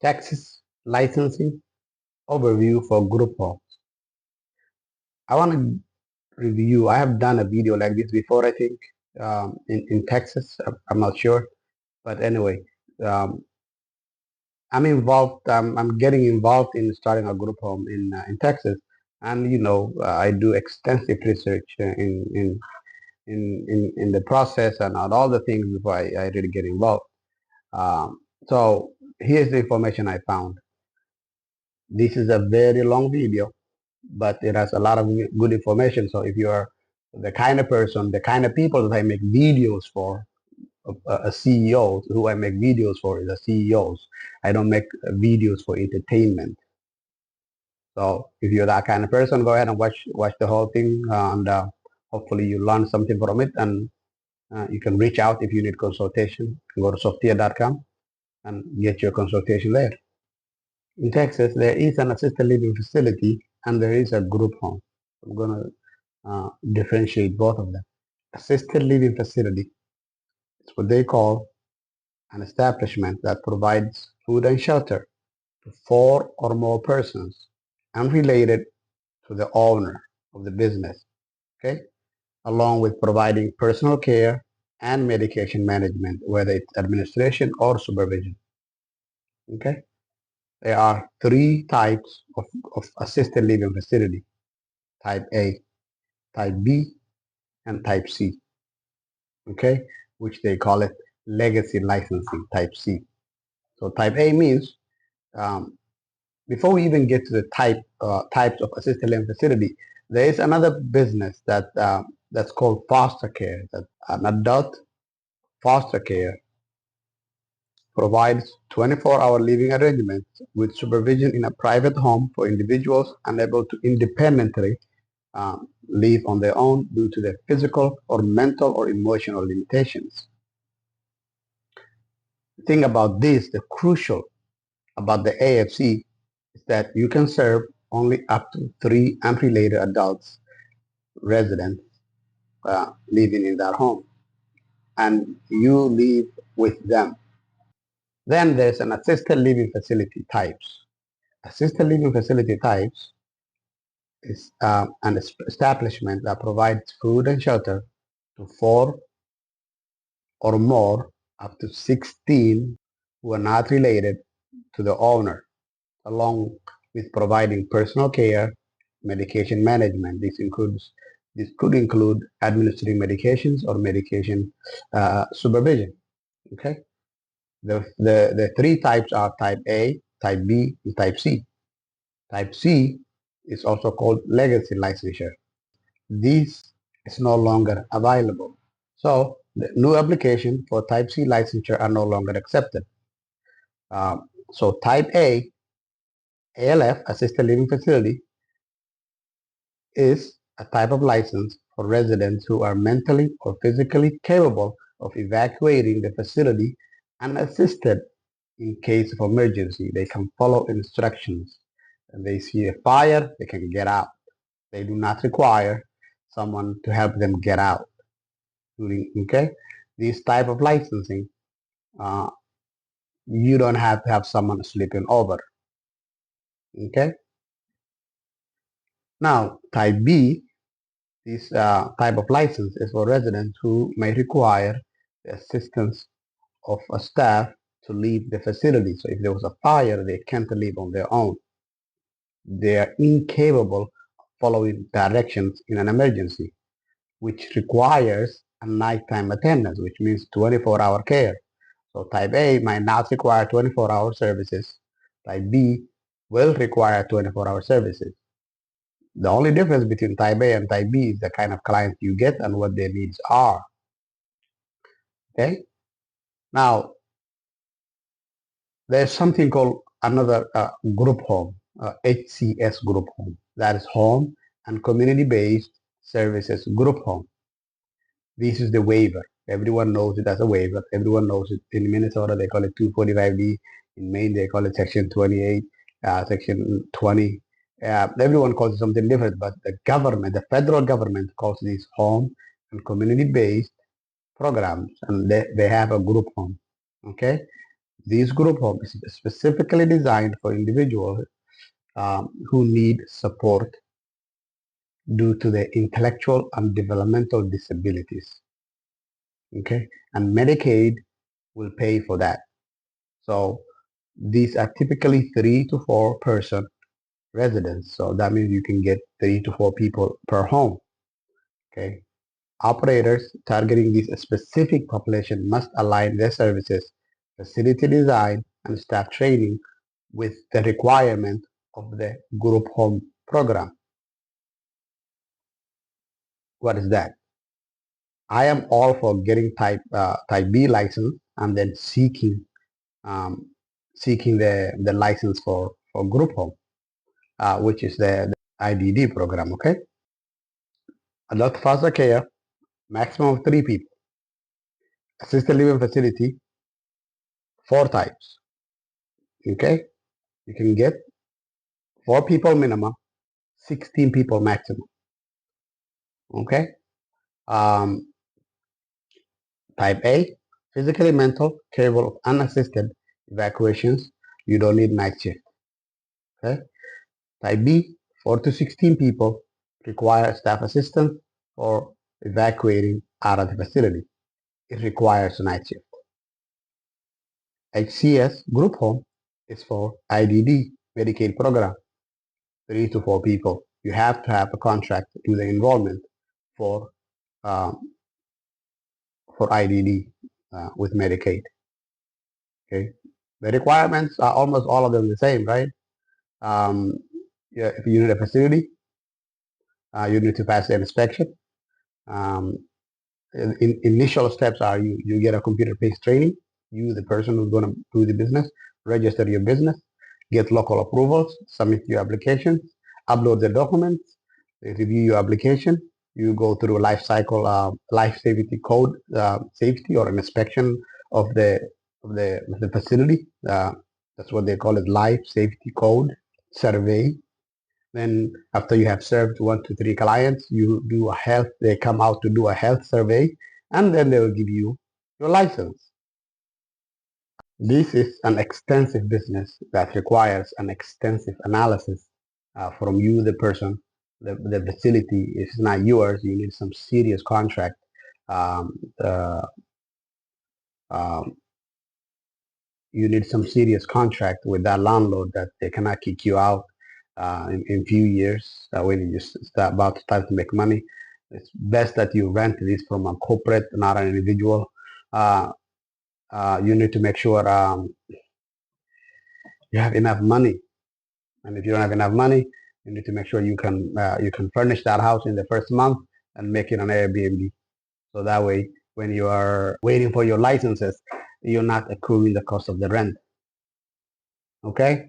Texas licensing overview for group home. I want to review. I have done a video like this before, I think, in Texas. I'm not sure, but anyway, um, I'm involved. I'm getting involved in starting a group home in Texas, and I do extensive research in the process and on all the things before I really get involved. So here's the information I found. This is a very long video, but it has a lot of good information. So if you are the kind of person, the kind of people that I make videos for, a CEO who I make videos for is the CEOs. I don't make videos for entertainment. So if you're that kind of person, go ahead and watch the whole thing, and hopefully you learn something from it. And you can reach out if you need consultation. Go to softia.com and get your consultation there. In Texas, there is an assisted living facility and there is a group home. I'm going to differentiate both of them. Assisted living facility is what they call an establishment that provides food and shelter to four or more persons unrelated to the owner of the business, okay? Along with providing personal care and medication management, whether it's administration or supervision, okay? There are three types of assisted living facility: type A, type B, and type C, okay? Which they call it legacy licensing, type C. So type A means, um, before we even get to the types of assisted living facility, there is another business that's called foster care. That an adult foster care provides 24-hour living arrangements with supervision in a private home for individuals unable to independently live on their own due to their physical or mental or emotional limitations. The thing about this, the crucial about the AFC, is that you can serve only up to 3 unrelated adults residents living in that home, and you live with them. Then there's an assisted living facility types. Assisted living facility types is an establishment that provides food and shelter to four or more, up to 16 who are not related to the owner, along with providing personal care, medication management. This could include administering medications or medication supervision. Okay, the three types are type A, type B, and type C. Type C is also called legacy licensure. This is no longer available. So the new application for type C licensure are no longer accepted. So type A, ALF, assisted living facility, is a type of license for residents who are mentally or physically capable of evacuating the facility unassisted in case of emergency. They can follow instructions. And they see a fire, they can get out. They do not require someone to help them get out. Okay, this type of licensing, uh, you don't have to have someone sleeping over. Okay. Now, type B, this type of license is for residents who may require the assistance of a staff to leave the facility. So if there was a fire, they can't leave on their own. They are incapable of following directions in an emergency, which requires a nighttime attendance, which means 24-hour care. So type A might not require 24-hour services. Type B will require 24-hour services. The only difference between type A and type B is the kind of client you get and what their needs are. Okay. Now, there's something called another group home, HCS group home. That is home and community-based services group home. This is the waiver. Everyone knows it as a waiver. Everyone knows it. In Minnesota, they call it 245D. In Maine, they call it Section 28, Section 20. Everyone calls it something different, but the government, the federal government, calls these home and community-based programs, and they have a group home. Okay, This group home is specifically designed for individuals who need support due to their intellectual and developmental disabilities. Okay, and Medicaid will pay for that. So these are typically 3 to 4 person residents. So that means you can get 3 to 4 people per home. Okay, operators targeting this specific population must align their services, facility design, and staff training with the requirement of the group home program. What is that? I am all for getting type B license and then um, seeking the license for group home, which is the IDD program. Okay, adult foster care, maximum of 3 people. Assisted living facility, 4 types. Okay, you can get 4 people minimum, 16 people maximum. Okay, um, type A, physically mental, capable of unassisted evacuations. You don't need night shift. Okay, type B, 4 to 16 people require staff assistance for evacuating out of the facility. It requires night shift. HCS group home is for IDD Medicaid program, 3 to 4 people. You have to have a contract to do the enrollment for um, for IDD with Medicaid. Okay, the requirements are almost all of them the same, right? Um, yeah, if you need a facility, you need to pass the inspection. Um, initial steps are you get a computer-based training. You, the person who's going to do the business, register your business, get local approvals, submit your application, upload the documents, they review your application. You go through life cycle, life safety code, safety or an inspection of the facility. That's what they call it, life safety code survey. Then after you have served 1 to 3 clients, you do a health, they come out to do a health survey, and then they will give you your license. This is an extensive business that requires an extensive analysis from you, the person. The facility is not yours. You need some serious contract. Um, uh, um, you need some serious contract with that landlord that they cannot kick you out in few years when you just start to make money. It's best that you rent this from a corporate, not an individual. Uh, you need to make sure you have enough money, and if you don't have enough money, you need to make sure you can furnish that house in the first month and make it an Airbnb. So that way, when you are waiting for your licenses, you're not accruing the cost of the rent. Okay.